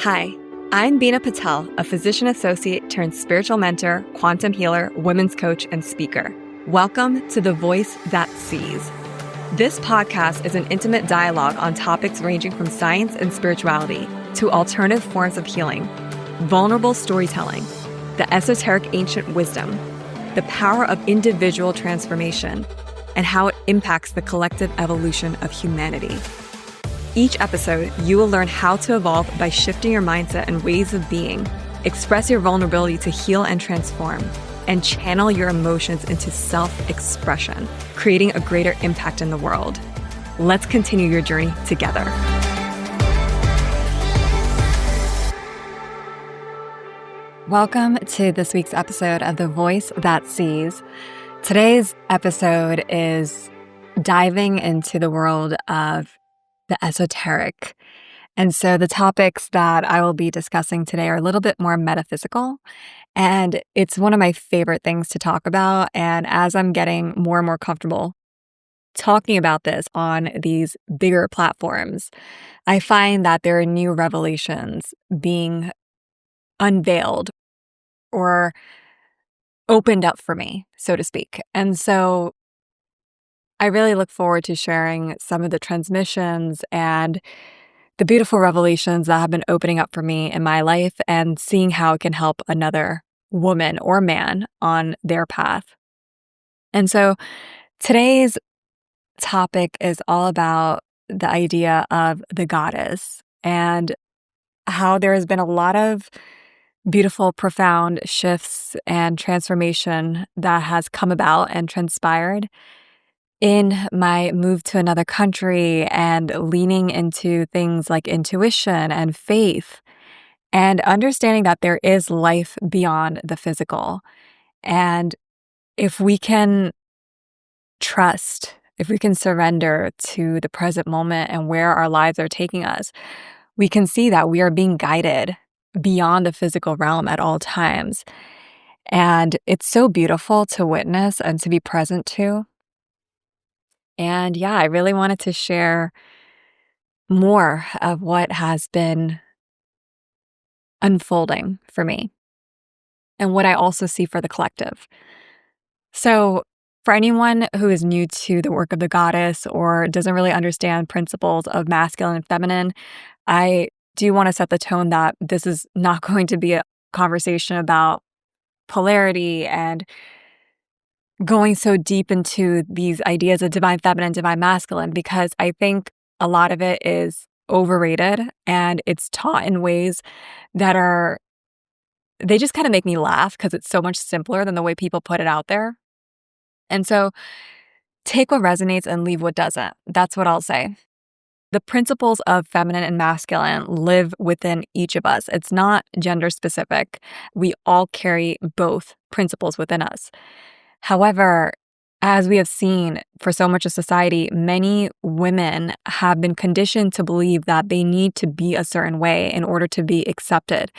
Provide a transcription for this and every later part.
Hi, I'm Beena Patel, a physician associate turned spiritual mentor, quantum healer, women's coach, and speaker. Welcome to The Voice That Sees. This podcast is an intimate dialogue on topics ranging from science and spirituality to alternative forms of healing, vulnerable storytelling, the esoteric ancient wisdom, the power of individual transformation, and how it impacts the collective evolution of humanity. Each episode, you will learn how to evolve by shifting your mindset and ways of being, express your vulnerability to heal and transform, and channel your emotions into self-expression, creating a greater impact in the world. Let's continue your journey together. Welcome to this week's episode of The Voice That Sees. Today's episode is diving into the world of the esoteric. And so the topics that I will be discussing today are a little bit more metaphysical, and it's one of my favorite things to talk about. And as I'm getting more and more comfortable talking about this on these bigger platforms, I find that there are new revelations being unveiled or opened up for me, so to speak. And so I really look forward to sharing some of the transmissions and the beautiful revelations that have been opening up for me in my life and seeing how it can help another woman or man on their path. And so today's topic is all about the idea of the goddess and how there has been a lot of beautiful, profound shifts and transformation that has come about and transpired in my move to another country and leaning into things like intuition and faith and understanding that there is life beyond the physical. And if we can trust, if we can surrender to the present moment and where our lives are taking us, we can see that we are being guided beyond the physical realm at all times. And it's so beautiful to witness and to be present to. And yeah, I really wanted to share more of what has been unfolding for me and what I also see for the collective. So, for anyone who is new to the work of the goddess or doesn't really understand principles of masculine and feminine, I do want to set the tone that this is not going to be a conversation about polarity and going so deep into these ideas of divine feminine, divine masculine, because I think a lot of it is overrated and it's taught in ways that they just kind of make me laugh because it's so much simpler than the way people put it out there. And so take what resonates and leave what doesn't. That's what I'll say. The principles of feminine and masculine live within each of us. It's not gender specific. We all carry both principles within us. However, as we have seen for so much of society, many women have been conditioned to believe that they need to be a certain way in order to be accepted.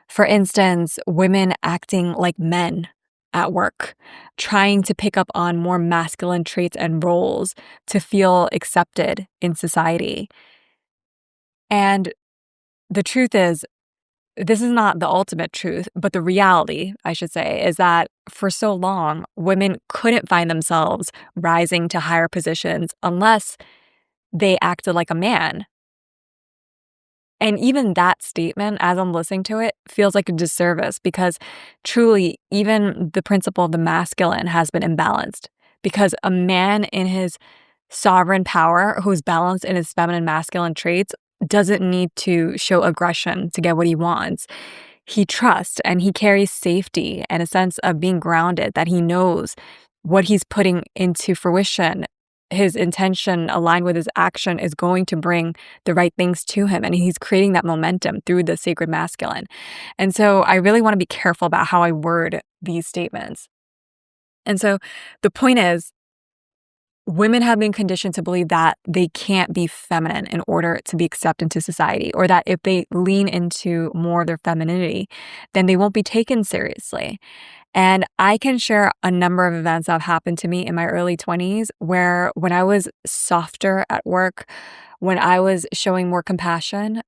For instance, women acting like men at work, trying to pick up on more masculine traits and roles to feel accepted in society. And the truth is, this is not the ultimate truth, but the reality, I should say, is that for so long, women couldn't find themselves rising to higher positions unless they acted like a man. And even that statement, as I'm listening to it, feels like a disservice because truly, even the principle of the masculine has been imbalanced because a man in his sovereign power who's balanced in his feminine masculine traits doesn't need to show aggression to get what he wants. He trusts and he carries safety and a sense of being grounded, that he knows what he's putting into fruition. His intention aligned with his action is going to bring the right things to him. And he's creating that momentum through the sacred masculine. And so I really want to be careful about how I word these statements. And so the point is, women have been conditioned to believe that they can't be feminine in order to be accepted into society, or that if they lean into more of their femininity, then they won't be taken seriously. And I can share a number of events that have happened to me in my early 20s where when I was softer at work, when I was showing more compassion,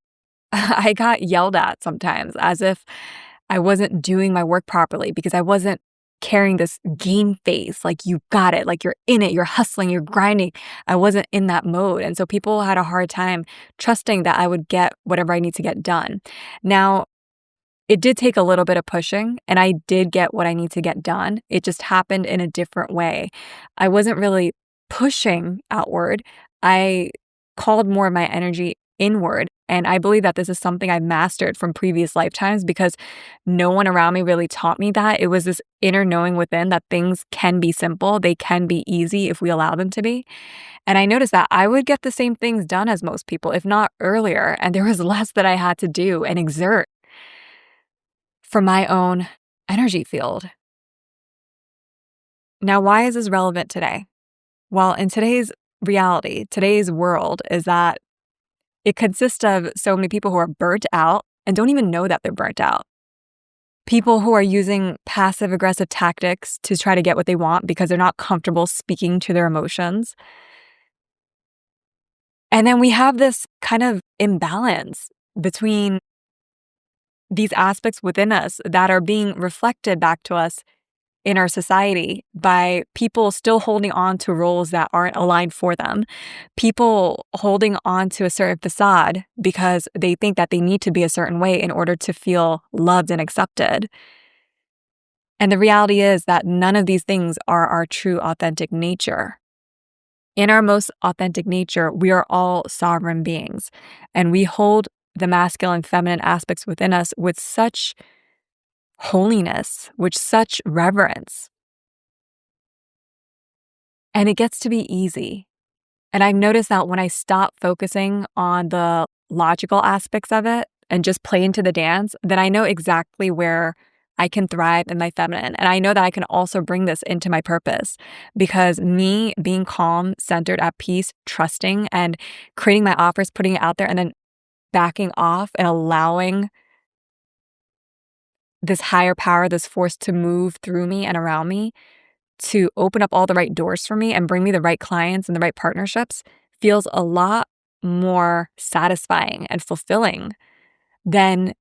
I got yelled at sometimes as if I wasn't doing my work properly because I wasn't carrying this game face, like, "You got it," like, "You're in it, you're hustling, you're grinding." I wasn't in that mode, and so people had a hard time trusting that I would get whatever I need to get done. Now, it did take a little bit of pushing, and I did get what I need to get done. It just happened in a different way. I wasn't really pushing outward. I called more of my energy inward, and I believe that this is something I mastered from previous lifetimes because no one around me really taught me that. It was this inner knowing within that things can be simple, they can be easy if we allow them to be. And I noticed that I would get the same things done as most people, if not earlier, and there was less that I had to do and exert for my own energy field. Now, why is this relevant today? Well, in today's reality, today's world is that it consists of so many people who are burnt out and don't even know that they're burnt out. People who are using passive aggressive tactics to try to get what they want because they're not comfortable speaking to their emotions. And then we have this kind of imbalance between these aspects within us that are being reflected back to us in our society by people still holding on to roles that aren't aligned for them, people holding on to a certain facade because they think that they need to be a certain way in order to feel loved and accepted. And the reality is that none of these things are our true authentic nature. In our most authentic nature, we are all sovereign beings, and we hold the masculine, feminine aspects within us with such holiness, with such reverence. And it gets to be easy. And I've noticed that when I stop focusing on the logical aspects of it and just play into the dance, then I know exactly where I can thrive in my feminine. And I know that I can also bring this into my purpose because me being calm, centered, at peace, trusting, and creating my offers, putting it out there, and then backing off and allowing this higher power, this force to move through me and around me to open up all the right doors for me and bring me the right clients and the right partnerships feels a lot more satisfying and fulfilling than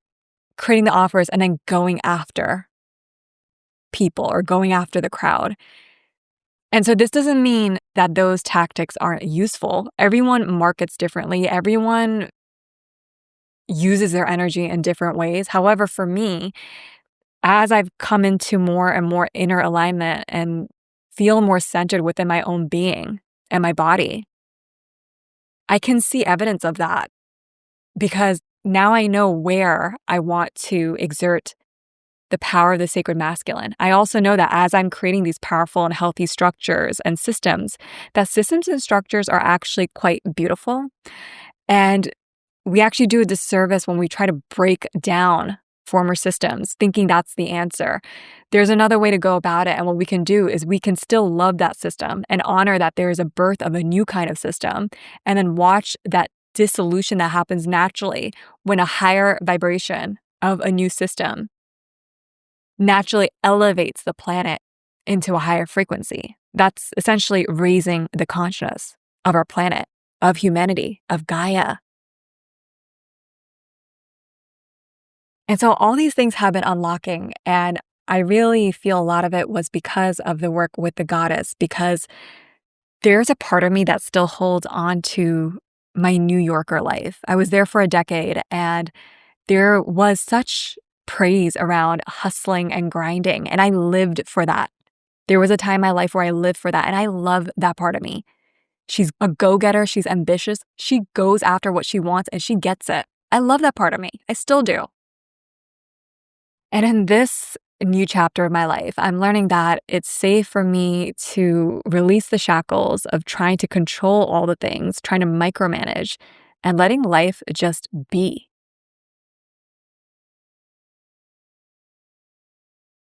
creating the offers and then going after people or going after the crowd. And so this doesn't mean that those tactics aren't useful. Everyone markets differently. Everyone uses their energy in different ways. However, for me, as I've come into more and more inner alignment and feel more centered within my own being and my body, I can see evidence of that because now I know where I want to exert the power of the sacred masculine. I also know that as I'm creating these powerful and healthy structures and systems, that systems and structures are actually quite beautiful. And we actually do a disservice when we try to break down former systems, thinking that's the answer. There's another way to go about it. And what we can do is we can still love that system and honor that there is a birth of a new kind of system, and then watch that dissolution that happens naturally when a higher vibration of a new system naturally elevates the planet into a higher frequency. That's essentially raising the consciousness of our planet, of humanity, of Gaia. And so all these things have been unlocking, and I really feel a lot of it was because of the work with the goddess, because there's a part of me that still holds on to my New Yorker life. I was there for a decade, and there was such praise around hustling and grinding, and I lived for that. There was a time in my life where I lived for that, and I love that part of me. She's a go-getter, she's ambitious, she goes after what she wants, and she gets it. I love that part of me. I still do. And in this new chapter of my life, I'm learning that it's safe for me to release the shackles of trying to control all the things, trying to micromanage, and letting life just be.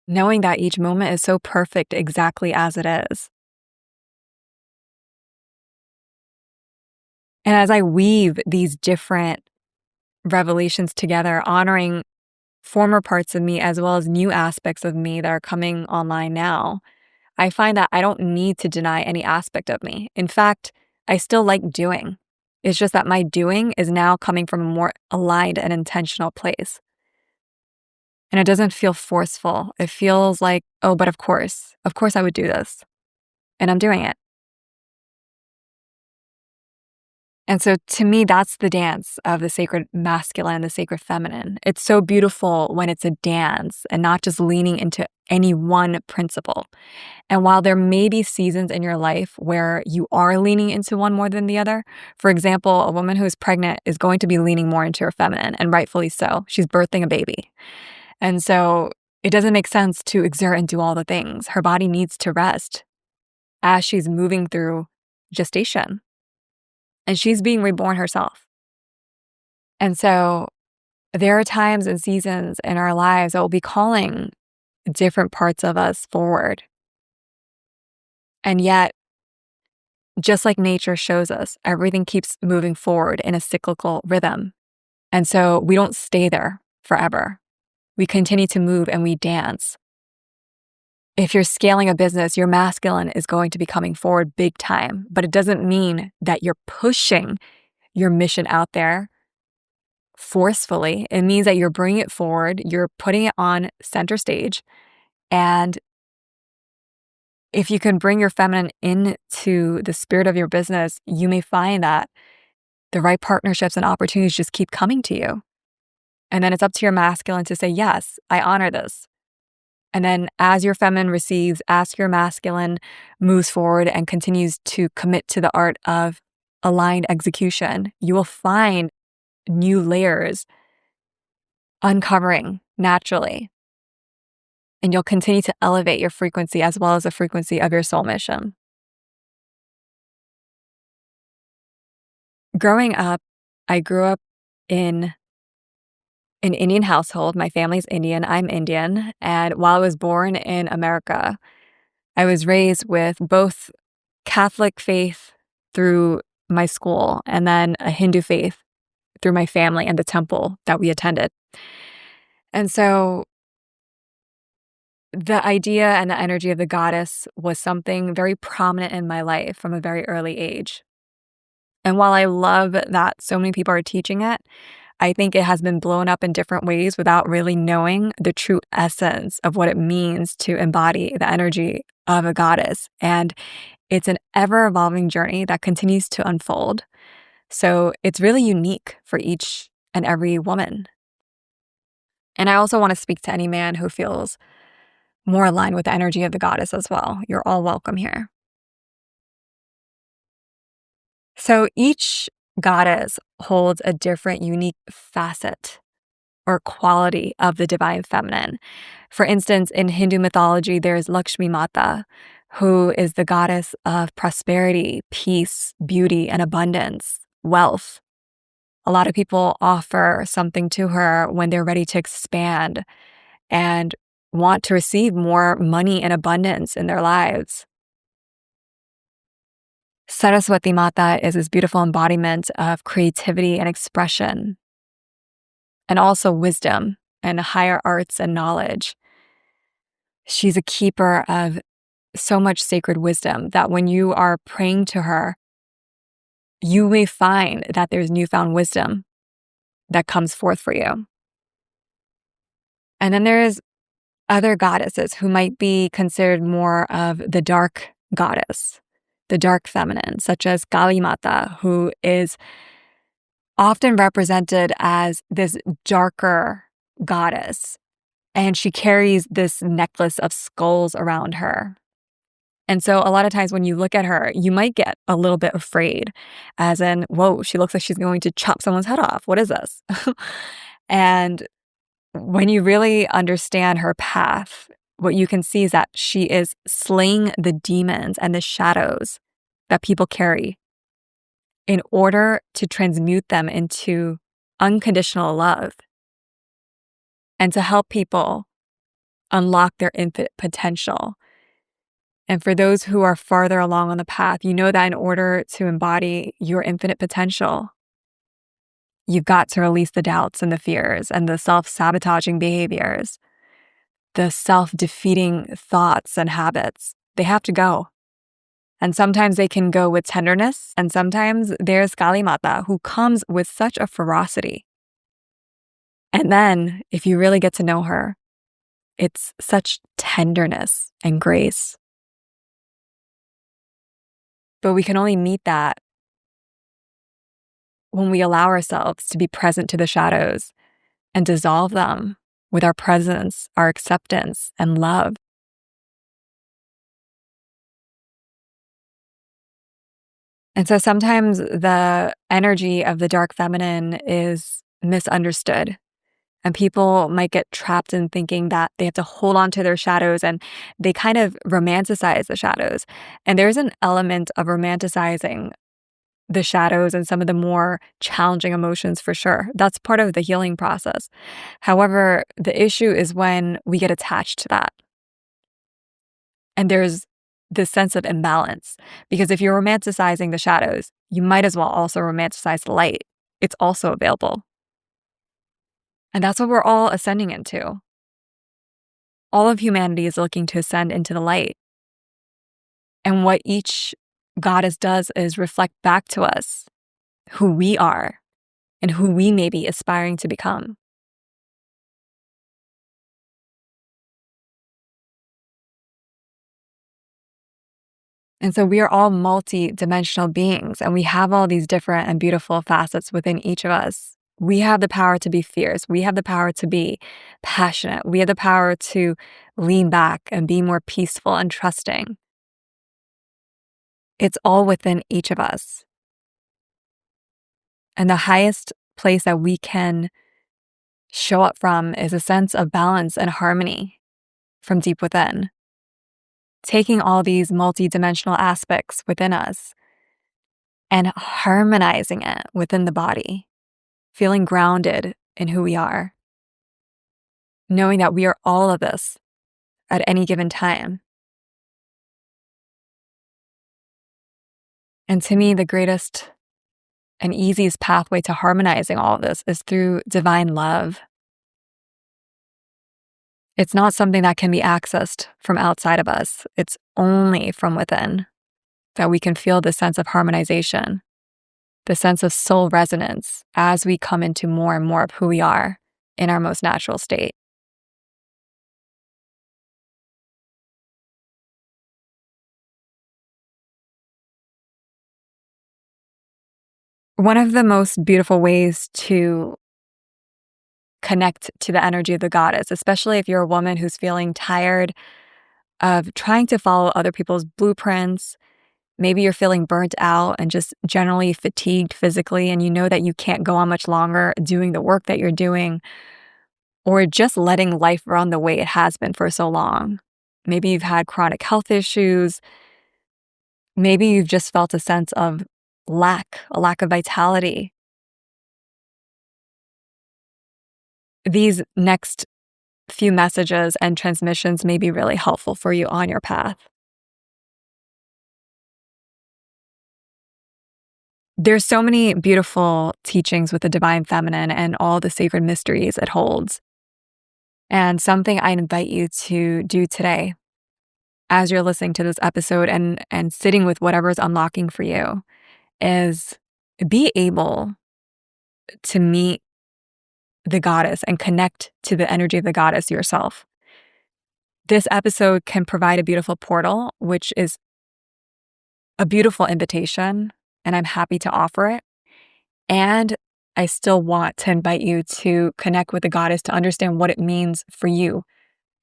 Knowing that each moment is so perfect exactly as it is. And as I weave these different revelations together, honoring former parts of me as well as new aspects of me that are coming online now, I find that I don't need to deny any aspect of me. In fact, I still like doing. It's just that my doing is now coming from a more aligned and intentional place. And it doesn't feel forceful. It feels like, oh, but of course I would do this. And I'm doing it. And so to me, that's the dance of the sacred masculine and the sacred feminine. It's so beautiful when it's a dance and not just leaning into any one principle. And while there may be seasons in your life where you are leaning into one more than the other, for example, a woman who is pregnant is going to be leaning more into her feminine, and rightfully so. She's birthing a baby. And so it doesn't make sense to exert and do all the things. Her body needs to rest as she's moving through gestation. And she's being reborn herself. And so there are times and seasons in our lives that will be calling different parts of us forward. And yet, just like nature shows us, everything keeps moving forward in a cyclical rhythm. And so we don't stay there forever. We continue to move and we dance. If you're scaling a business, your masculine is going to be coming forward big time, but it doesn't mean that you're pushing your mission out there forcefully. It means that you're bringing it forward, you're putting it on center stage, and if you can bring your feminine into the spirit of your business, you may find that the right partnerships and opportunities just keep coming to you. And then it's up to your masculine to say, yes, I honor this. And then as your feminine receives, as your masculine moves forward and continues to commit to the art of aligned execution, you will find new layers uncovering naturally. And you'll continue to elevate your frequency as well as the frequency of your soul mission. Growing up, I grew up in an Indian household. My family's Indian. I'm Indian. And while I was born in America, I was raised with both Catholic faith through my school and then a Hindu faith through my family and the temple that we attended. And so the idea and the energy of the goddess was something very prominent in my life from a very early age. And while I love that so many people are teaching it, I think it has been blown up in different ways without really knowing the true essence of what it means to embody the energy of a goddess. And it's an ever-evolving journey that continues to unfold. So it's really unique for each and every woman. And I also want to speak to any man who feels more aligned with the energy of the goddess as well. You're all welcome here. So each goddess holds a different, unique facet or quality of the divine feminine. For instance, in Hindu mythology, there's Lakshmi Mata, who is the goddess of prosperity, peace, beauty, and abundance, wealth. A lot of people offer something to her when they're ready to expand and want to receive more money and abundance in their lives. Saraswati Mata is this beautiful embodiment of creativity and expression, and also wisdom and higher arts and knowledge. She's a keeper of so much sacred wisdom that when you are praying to her, you may find that there's newfound wisdom that comes forth for you. And then there's other goddesses who might be considered more of the dark goddess, the dark feminine, such as Kali Mata, who is often represented as this darker goddess. And she carries this necklace of skulls around her. And so a lot of times when you look at her, you might get a little bit afraid, as in, whoa, she looks like she's going to chop someone's head off. What is this? And when you really understand her path, what you can see is that she is slaying the demons and the shadows that people carry in order to transmute them into unconditional love and to help people unlock their infinite potential. And for those who are farther along on the path, you know that in order to embody your infinite potential, you've got to release the doubts and the fears and the self-sabotaging behaviors, the self-defeating thoughts and habits. They have to go. And sometimes they can go with tenderness, and sometimes there's Kali Mata, who comes with such a ferocity. And then, if you really get to know her, it's such tenderness and grace. But we can only meet that when we allow ourselves to be present to the shadows and dissolve them with our presence, our acceptance, and love. And so sometimes the energy of the dark feminine is misunderstood. And people might get trapped in thinking that they have to hold on to their shadows, and they kind of romanticize the shadows. And there's an element of romanticizing the shadows and some of the more challenging emotions for sure. That's part of the healing process. However, the issue is when we get attached to that. And there's this sense of imbalance, because if you're romanticizing the shadows, you might as well also romanticize the light. It's also available. And that's what we're all ascending into. All of humanity is looking to ascend into the light. And what each goddess does is reflect back to us who we are and who we may be aspiring to become. And so we are all multi-dimensional beings, and we have all these different and beautiful facets within each of us. We have the power to be fierce. We have the power to be passionate. We have the power to lean back and be more peaceful and trusting. It's all within each of us. And the highest place that we can show up from is a sense of balance and harmony from deep within. Taking all these multidimensional aspects within us and harmonizing it within the body, feeling grounded in who we are, knowing that we are all of this at any given time. And to me, the greatest and easiest pathway to harmonizing all of this is through divine love. It's not something that can be accessed from outside of us. It's only from within that we can feel the sense of harmonization, the sense of soul resonance as we come into more and more of who we are in our most natural state. One of the most beautiful ways to connect to the energy of the goddess, especially if you're a woman who's feeling tired of trying to follow other people's blueprints. Maybe you're feeling burnt out and just generally fatigued physically, and you know that you can't go on much longer doing the work that you're doing, or just letting life run the way it has been for so long. Maybe you've had chronic health issues. Maybe you've just felt a sense of a lack of vitality. These next few messages and transmissions may be really helpful for you on your path. There's so many beautiful teachings with the divine feminine and all the sacred mysteries it holds. And something I invite you to do today as you're listening to this episode and sitting with whatever's unlocking for you is be able to meet the goddess and connect to the energy of the goddess yourself. This episode can provide a beautiful portal, which is a beautiful invitation, and I'm happy to offer it. And I still want to invite you to connect with the goddess to understand what it means for you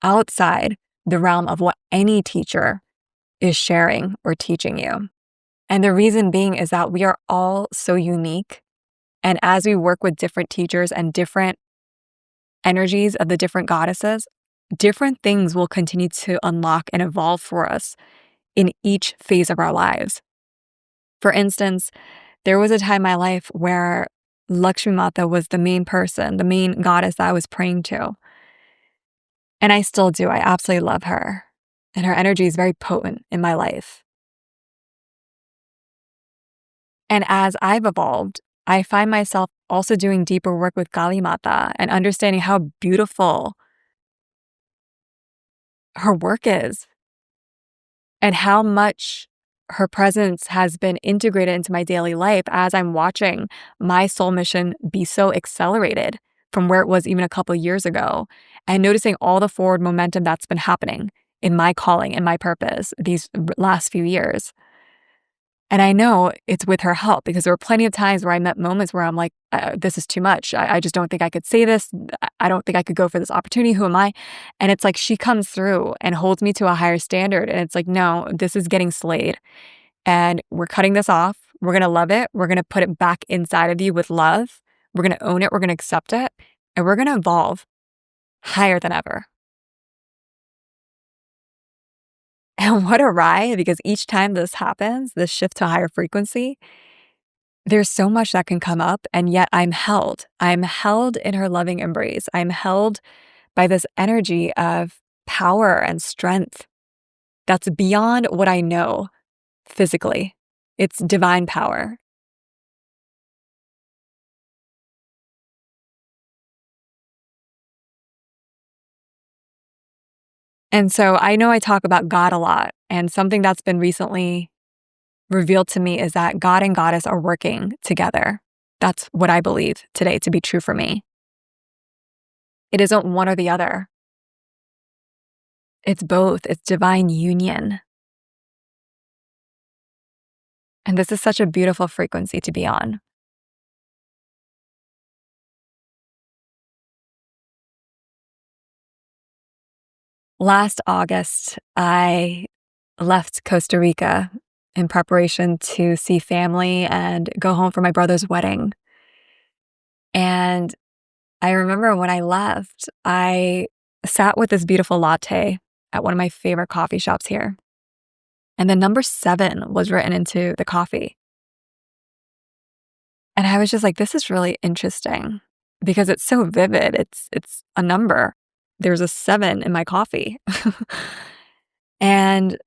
outside the realm of what any teacher is sharing or teaching you. And the reason being is that we are all so unique. And as we work with different teachers and different energies of the different goddesses, different things will continue to unlock and evolve for us in each phase of our lives. For instance, there was a time in my life where Lakshmi Mata was the main person, the main goddess that I was praying to. And I still do. I absolutely love her. And her energy is very potent in my life. And as I've evolved, I find myself also doing deeper work with Kali Mata and understanding how beautiful her work is and how much her presence has been integrated into my daily life as I'm watching my soul mission be so accelerated from where it was even a couple years ago, and noticing all the forward momentum that's been happening in my calling and my purpose these last few years. And I know it's with her help, because there were plenty of times where I met moments where I'm like, this is too much. I just don't think I could say this. I don't think I could go for this opportunity. Who am I? And it's like she comes through and holds me to a higher standard. And it's like, no, this is getting slayed. And we're cutting this off. We're going to love it. We're going to put it back inside of you with love. We're going to own it. We're going to accept it. And we're going to evolve higher than ever. And what a ride, because each time this happens, this shift to higher frequency, there's so much that can come up, and yet I'm held. I'm held in her loving embrace. I'm held by this energy of power and strength that's beyond what I know physically. It's divine power. And so I know I talk about God a lot, and something that's been recently revealed to me is that God and Goddess are working together. That's what I believe today to be true for me. It isn't one or the other. It's both. It's divine union. And this is such a beautiful frequency to be on. Last August, I left Costa Rica in preparation to see family and go home for my brother's wedding. And I remember when I left, I sat with this beautiful latte at one of my favorite coffee shops here. And the number 7 was written into the coffee. And I was just like, this is really interesting because it's so vivid. It's a number. There's a 7 in my coffee. And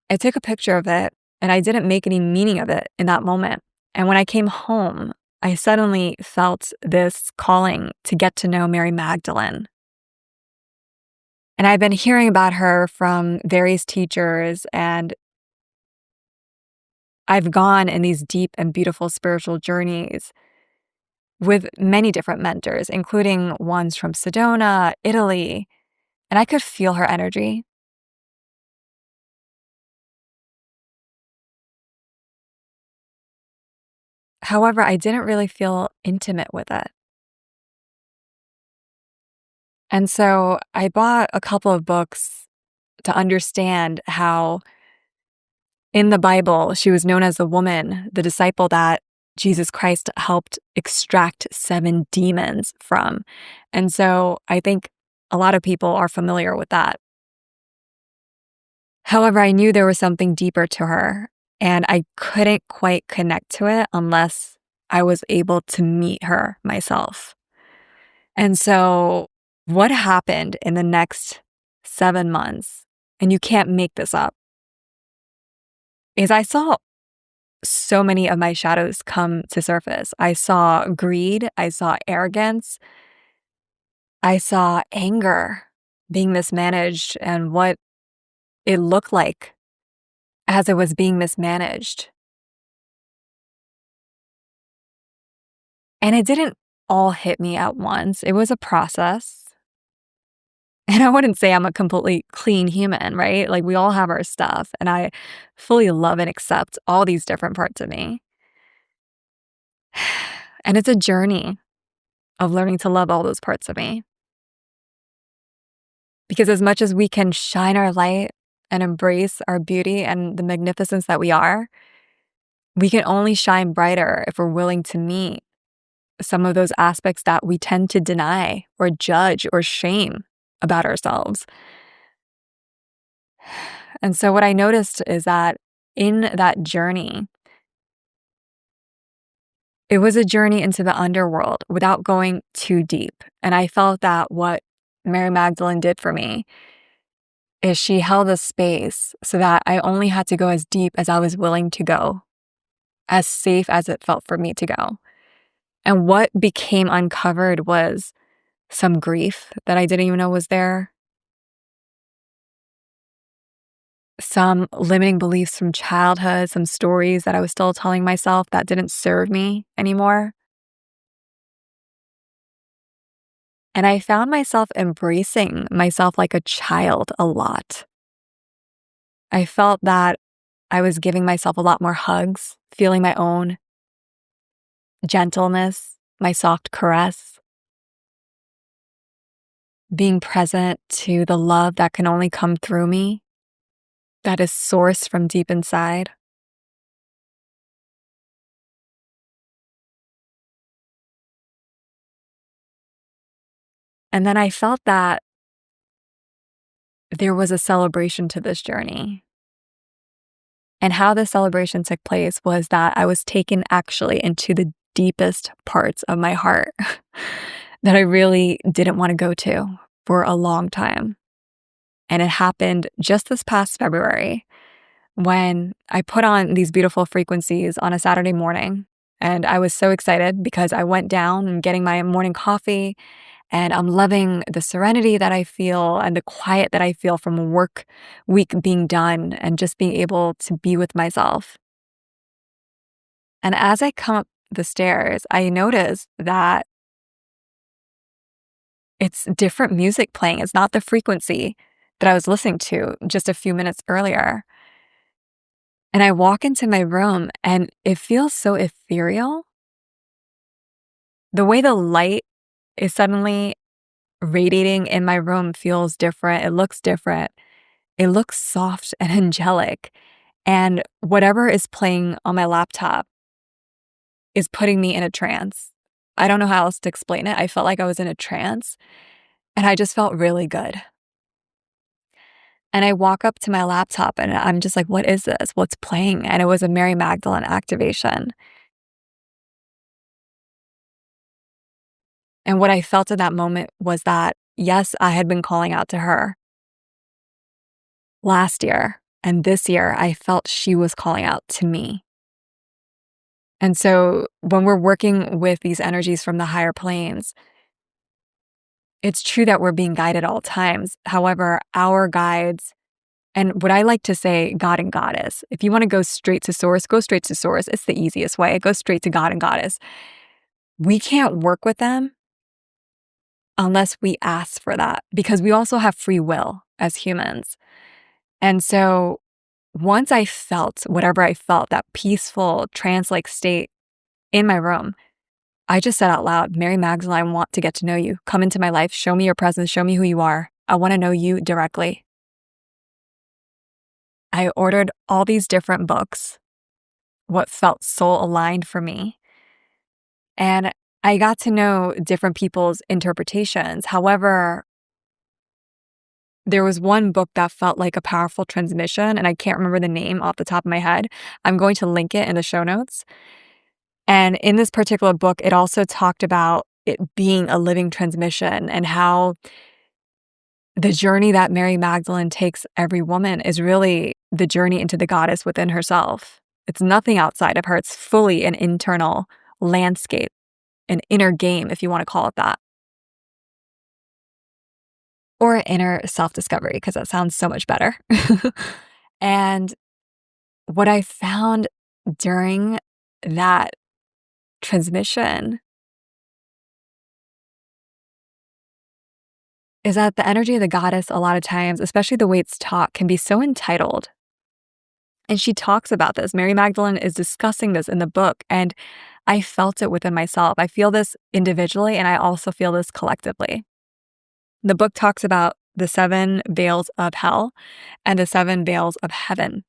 I took a picture of it, and I didn't make any meaning of it in that moment. And when I came home, I suddenly felt this calling to get to know Mary Magdalene. And I've been hearing about her from various teachers, and I've gone in these deep and beautiful spiritual journeys with many different mentors, including ones from Sedona, Italy, and I could feel her energy. However, I didn't really feel intimate with it. And so I bought a couple of books to understand how in the Bible, she was known as the woman, the disciple that Jesus Christ helped extract 7 demons from. And so I think a lot of people are familiar with that. However, I knew there was something deeper to her, and I couldn't quite connect to it unless I was able to meet her myself. And so what happened in the next 7 months, and you can't make this up, is I saw so many of my shadows come to surface. I saw greed, I saw arrogance, I saw anger being mismanaged and what it looked like as it was being mismanaged. And it didn't all hit me at once. It was a process. And I wouldn't say I'm a completely clean human, right? Like, we all have our stuff, and I fully love and accept all these different parts of me. And it's a journey of learning to love all those parts of me. Because as much as we can shine our light and embrace our beauty and the magnificence that we are, we can only shine brighter if we're willing to meet some of those aspects that we tend to deny or judge or shame about ourselves. And so what I noticed is that in that journey, it was a journey into the underworld without going too deep. And I felt that what Mary Magdalene did for me is she held a space so that I only had to go as deep as I was willing to go, as safe as it felt for me to go. And what became uncovered was some grief that I didn't even know was there. some limiting beliefs from childhood, some stories that I was still telling myself that didn't serve me anymore. And I found myself embracing myself like a child a lot. I felt that I was giving myself a lot more hugs, feeling my own gentleness, my soft caress, being present to the love that can only come through me, that is sourced from deep inside. And then I felt that there was a celebration to this journey. And how the celebration took place was that I was taken actually into the deepest parts of my heart that I really didn't want to go to for a long time. And it happened just this past February when I put on these beautiful frequencies on a Saturday morning. And I was so excited because I went down and getting my morning coffee, and I'm loving the serenity that I feel and the quiet that I feel from a work week being done and just being able to be with myself. And as I come up the stairs, I notice that it's different music playing. It's not the frequency that I was listening to just a few minutes earlier. And I walk into my room and it feels so ethereal. The way the light is suddenly radiating in my room feels different. It looks different. It looks soft and angelic. And whatever is playing on my laptop is putting me in a trance. I don't know how else to explain it. I felt like I was in a trance and I just felt really good. And I walk up to my laptop and I'm just like, what is this? What's playing? And it was a Mary Magdalene activation. And what I felt in that moment was that, yes, I had been calling out to her last year. And this year, I felt she was calling out to me. And so when we're working with these energies from the higher planes, it's true that we're being guided at all times. However, our guides, and what I like to say, God and Goddess, if you want to go straight to source, go straight to source. It's the easiest way. Go straight to God and Goddess. We can't work with them unless we ask for that, because we also have free will as humans. And so once I felt whatever I felt, that peaceful trance-like state in my room, I just said out loud, Mary Magdalene, I want to get to know you. Come into my life. Show me your presence. Show me who you are. I want to know you directly. I ordered all these different books, what felt soul aligned for me. And I got to know different people's interpretations. However, there was one book that felt like a powerful transmission, and I can't remember the name off the top of my head. I'm going to link it in the show notes. And in this particular book, it also talked about it being a living transmission and how the journey that Mary Magdalene takes every woman is really the journey into the goddess within herself. It's nothing outside of her. It's fully an internal landscape, an inner game, if you want to call it that. Or inner self-discovery, because that sounds so much better. And what I found during that transmission is that the energy of the goddess, a lot of times, especially the way it's taught, can be so entitled. And she talks about this. Mary Magdalene is discussing this in the book, and I felt it within myself. I feel this individually, and I also feel this collectively. The book talks about the 7 veils of hell and the 7 veils of heaven.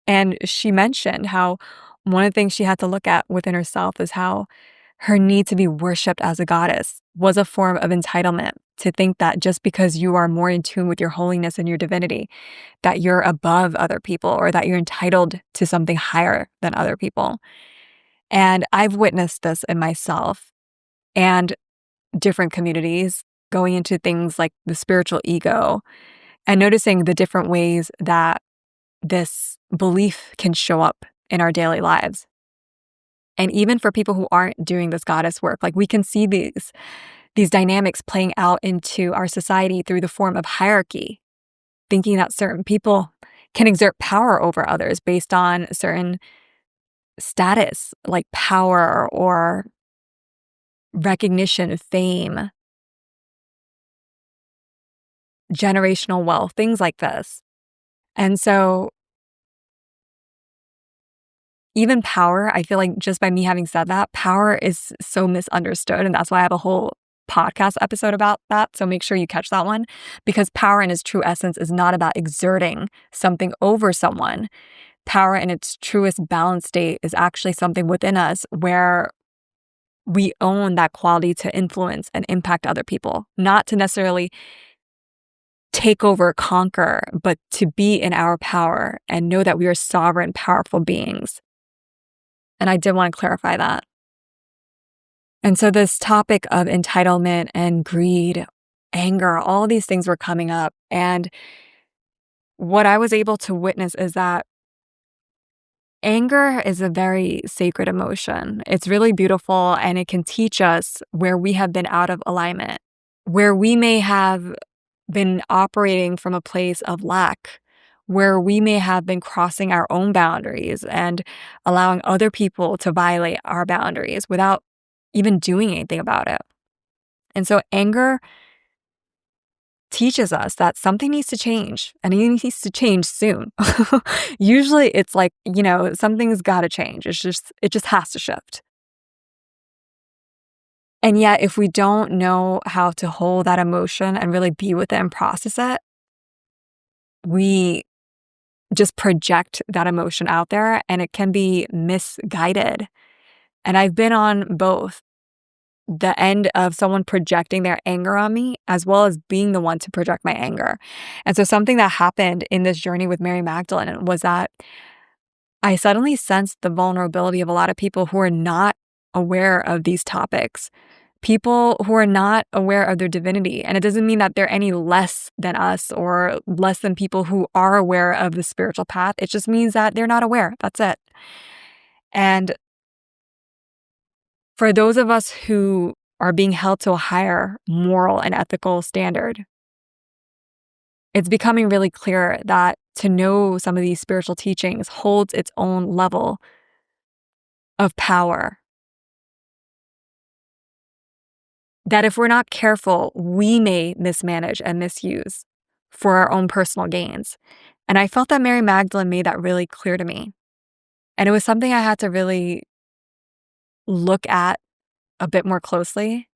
And she mentioned how one of the things she had to look at within herself is how her need to be worshipped as a goddess was a form of entitlement, to think that just because you are more in tune with your holiness and your divinity, that you're above other people or that you're entitled to something higher than other people. And I've witnessed this in myself and different communities, going into things like the spiritual ego and noticing the different ways that this belief can show up in our daily lives. And even for people who aren't doing this goddess work, like we can see these dynamics playing out into our society through the form of hierarchy, thinking that certain people can exert power over others based on certain status, like power or recognition, fame, generational wealth, things like this. And so even power, I feel like just by me having said that, power is so misunderstood. And that's why I have a whole podcast episode about that. So make sure you catch that one, because power in its true essence is not about exerting something over someone. Power in its truest balanced state is actually something within us where we own that quality to influence and impact other people, not to necessarily take over, conquer, but to be in our power and know that we are sovereign, powerful beings. And I did want to clarify that. And so this topic of entitlement and greed, anger, all these things were coming up. And what I was able to witness is that anger is a very sacred emotion. It's really beautiful, and it can teach us where we have been out of alignment, where we may have been operating from a place of lack, where we may have been crossing our own boundaries and allowing other people to violate our boundaries without even doing anything about it. And so anger teaches us that something needs to change, and it needs to change soon. Usually it's like, something's got to change. It just has to shift. And yet if we don't know how to hold that emotion and really be with it and process it, we just project that emotion out there, and it can be misguided. And I've been on both the end of someone projecting their anger on me, as well as being the one to project my anger. And so something that happened in this journey with Mary Magdalene was that I suddenly sensed the vulnerability of a lot of people who are not aware of these topics, people who are not aware of their divinity. And it doesn't mean that they're any less than us or less than people who are aware of the spiritual path. It just means that they're not aware. That's it. And for those of us who are being held to a higher moral and ethical standard, it's becoming really clear that to know some of these spiritual teachings holds its own level of power. That if we're not careful, we may mismanage and misuse for our own personal gains. And I felt that Mary Magdalene made that really clear to me. And it was something I had to really look at a bit more closely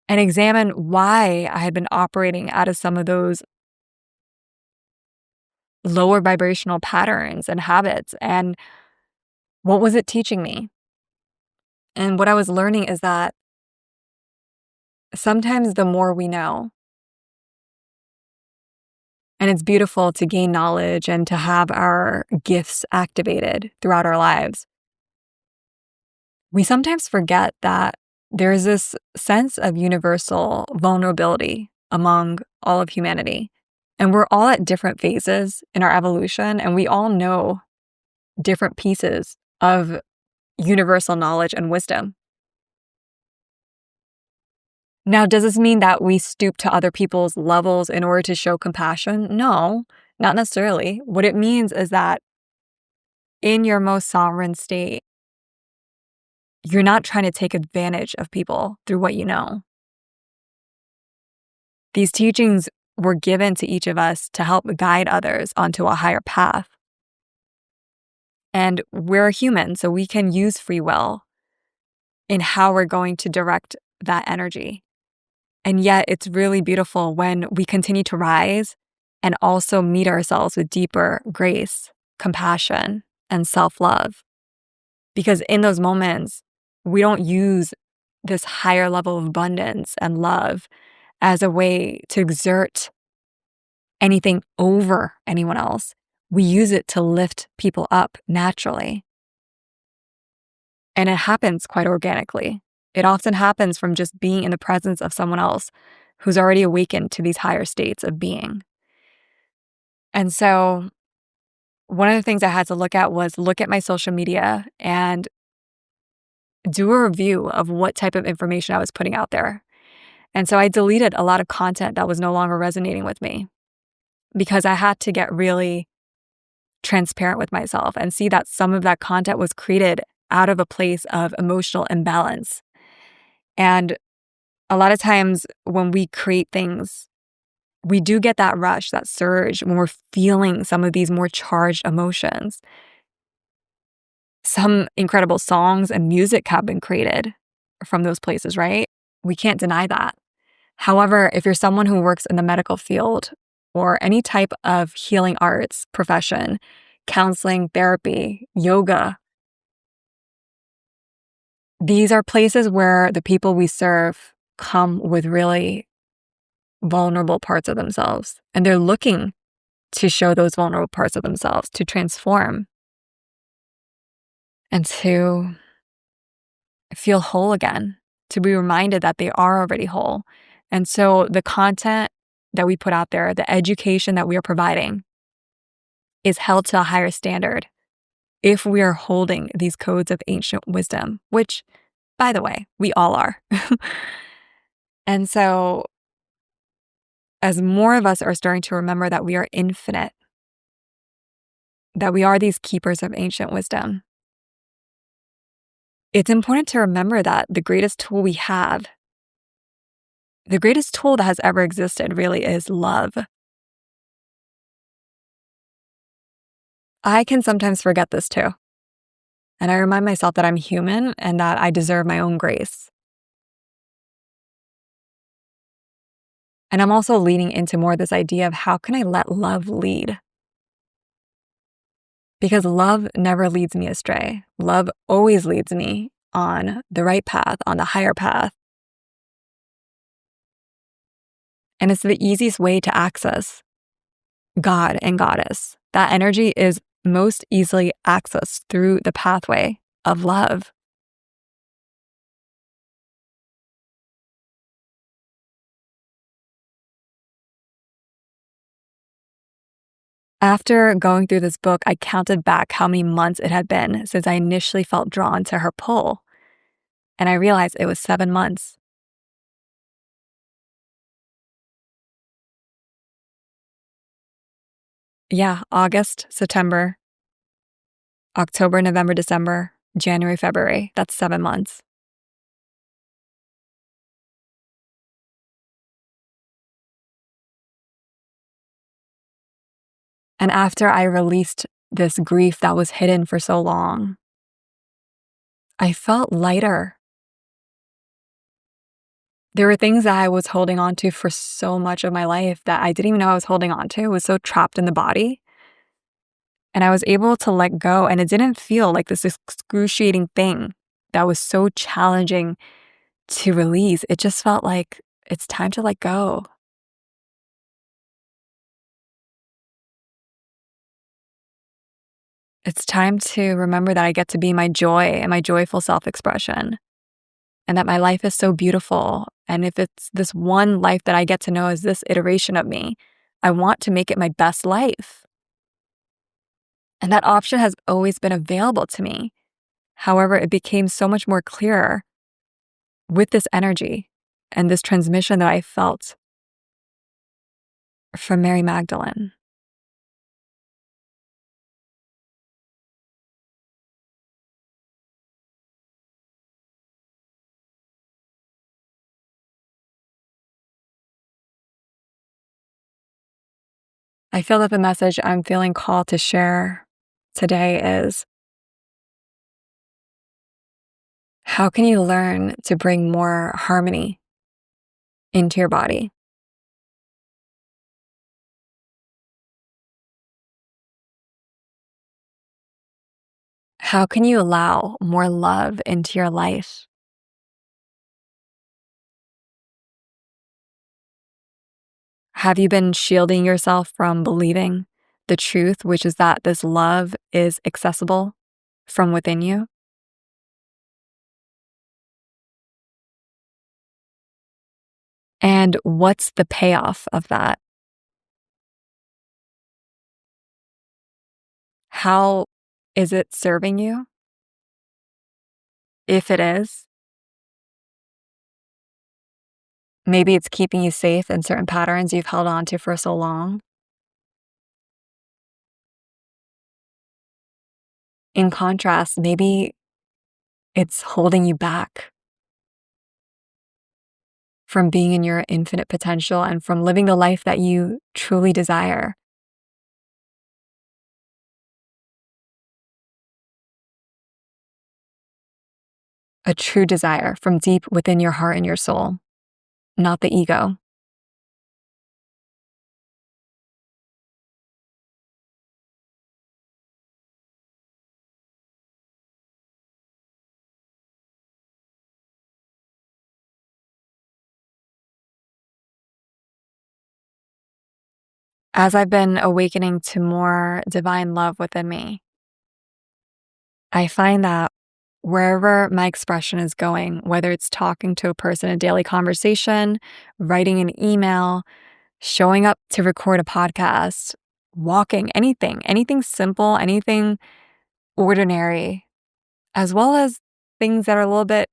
and examine why I had been operating out of some of those lower vibrational patterns and habits, and what was it teaching me? And what I was learning is that sometimes the more we know, and it's beautiful to gain knowledge and to have our gifts activated throughout our lives, we sometimes forget that there's this sense of universal vulnerability among all of humanity. And we're all at different phases in our evolution, and we all know different pieces of universal knowledge and wisdom. Now, does this mean that we stoop to other people's levels in order to show compassion? No, not necessarily. What it means is that in your most sovereign state, you're not trying to take advantage of people through what you know. These teachings were given to each of us to help guide others onto a higher path. And we're human, so we can use free will in how we're going to direct that energy. And yet it's really beautiful when we continue to rise and also meet ourselves with deeper grace, compassion, and self-love. Because in those moments, we don't use this higher level of abundance and love as a way to exert anything over anyone else. We use it to lift people up naturally. And it happens quite organically. It often happens from just being in the presence of someone else who's already awakened to these higher states of being. And so one of the things I had to look at was look at my social media and do a review of what type of information I was putting out there. And so I deleted a lot of content that was no longer resonating with me. because I had to get really transparent with myself and see that some of that content was created out of a place of emotional imbalance. And a lot of times when we create things, we do get that rush, that surge when we're feeling some of these more charged emotions. Some incredible songs and music have been created from those places, right? We can't deny that. However, if you're someone who works in the medical field or any type of healing arts profession, counseling, therapy, yoga, these are places where the people we serve come with really vulnerable parts of themselves. And they're looking to show those vulnerable parts of themselves, to transform and to feel whole again, to be reminded that they are already whole. And so the content that we put out there, the education that we are providing is held to a higher standard if we are holding these codes of ancient wisdom, which, by the way, we all are. And so as more of us are starting to remember that we are infinite, that we are these keepers of ancient wisdom, it's important to remember that the greatest tool we have, the greatest tool that has ever existed really is love. I can sometimes forget this too. And I remind myself that I'm human and that I deserve my own grace. And I'm also leaning into more this idea of how can I let love lead? Because love never leads me astray. Love always leads me on the right path, on the higher path. And it's the easiest way to access God and Goddess. That energy is most easily accessed through the pathway of love. After going through this book, I counted back how many months it had been since I initially felt drawn to her pull. And I realized it was 7 months. Yeah, August, September, October, November, December, January, February. That's 7 months. And after I released this grief that was hidden for so long, I felt lighter. There were things that I was holding on to for so much of my life that I didn't even know I was holding on to. It was so trapped in the body. And I was able to let go, and it didn't feel like this excruciating thing that was so challenging to release. It just felt like it's time to let go. It's time to remember that I get to be my joy and my joyful self-expression, and that my life is so beautiful. And if it's this one life that I get to know as this iteration of me, I want to make it my best life. And that option has always been available to me. However, it became so much more clearer with this energy and this transmission that I felt from Mary Magdalene. I feel that the message I'm feeling called to share today is, how can you learn to bring more harmony into your body? How can you allow more love into your life? Have you been shielding yourself from believing the truth, which is that this love is accessible from within you? And what's the payoff of that? How is it serving you? If it is, maybe it's keeping you safe in certain patterns you've held on to for so long. In contrast, maybe it's holding you back from being in your infinite potential and from living the life that you truly desire. A true desire from deep within your heart and your soul, not the ego. As I've been awakening to more divine love within me, I find that wherever my expression is going, whether it's talking to a person in a daily conversation, writing an email, showing up to record a podcast, walking, anything simple, anything ordinary, as well as things that are a little bit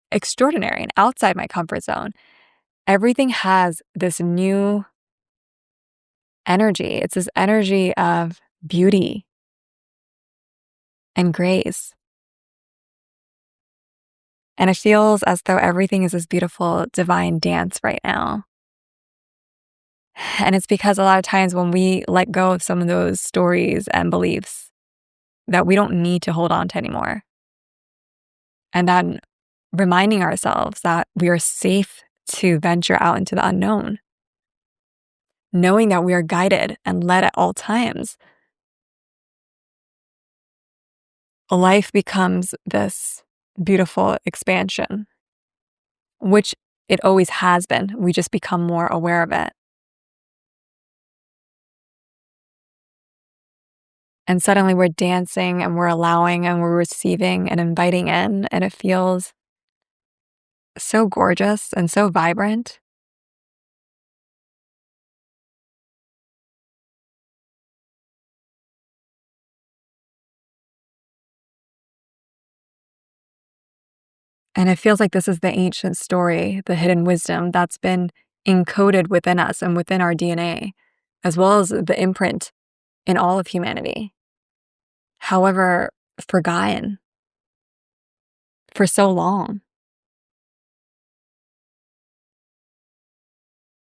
extraordinary and outside my comfort zone. Everything has this new energy. It's this energy of beauty and grace. And it feels as though everything is this beautiful divine dance right now. And it's because a lot of times when we let go of some of those stories and beliefs that we don't need to hold on to anymore. And then reminding ourselves that we are safe to venture out into the unknown, knowing that we are guided and led at all times. Life becomes this beautiful expansion, which it always has been. We just become more aware of it. And suddenly we're dancing and we're allowing and we're receiving and inviting in, and it feels so gorgeous and so vibrant. And it feels like this is the ancient story, the hidden wisdom that's been encoded within us and within our DNA, as well as the imprint in all of humanity. However, forgotten for so long.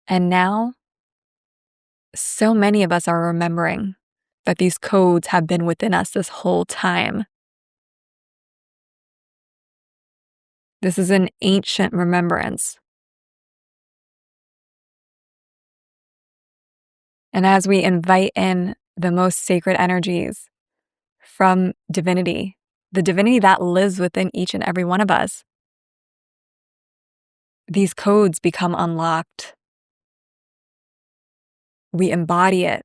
And now, so many of us are remembering that these codes have been within us this whole time. This is an ancient remembrance. And as we invite in the most sacred energies from divinity, the divinity that lives within each and every one of us, these codes become unlocked. We embody it.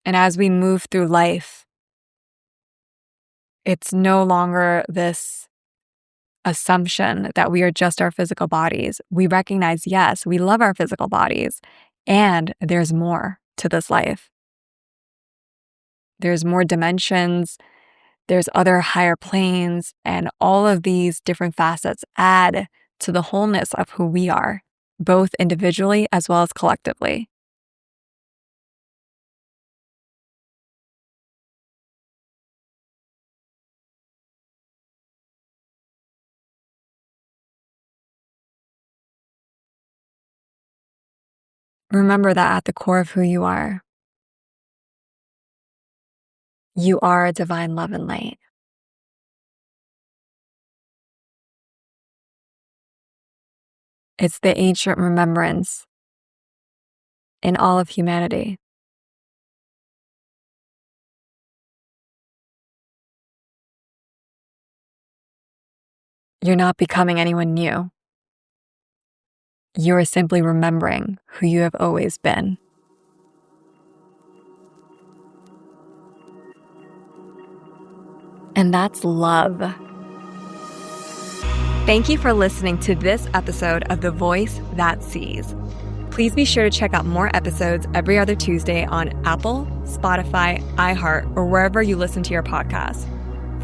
And as we move through life, it's no longer this assumption that we are just our physical bodies. We recognize, yes, we love our physical bodies, and there's more to this life. There's more dimensions, there's other higher planes, and all of these different facets add to the wholeness of who we are, both individually as well as collectively. Remember that at the core of who you are divine love and light. It's the ancient remembrance in all of humanity. You're not becoming anyone new. You are simply remembering who you have always been. And that's love. Thank you for listening to this episode of The Voice That Sees. Please be sure to check out more episodes every other Tuesday on Apple, Spotify, iHeart, or wherever you listen to your podcasts.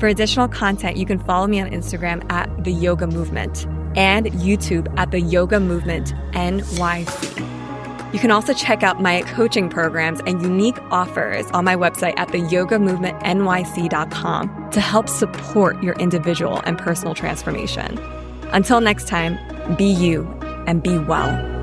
For additional content, you can follow me on Instagram at The Yoga Movement and YouTube at The Yoga Movement NYC. You can also check out my coaching programs and unique offers on my website at theyogamovementnyc.com to help support your individual and personal transformation. Until next time, be you and be well.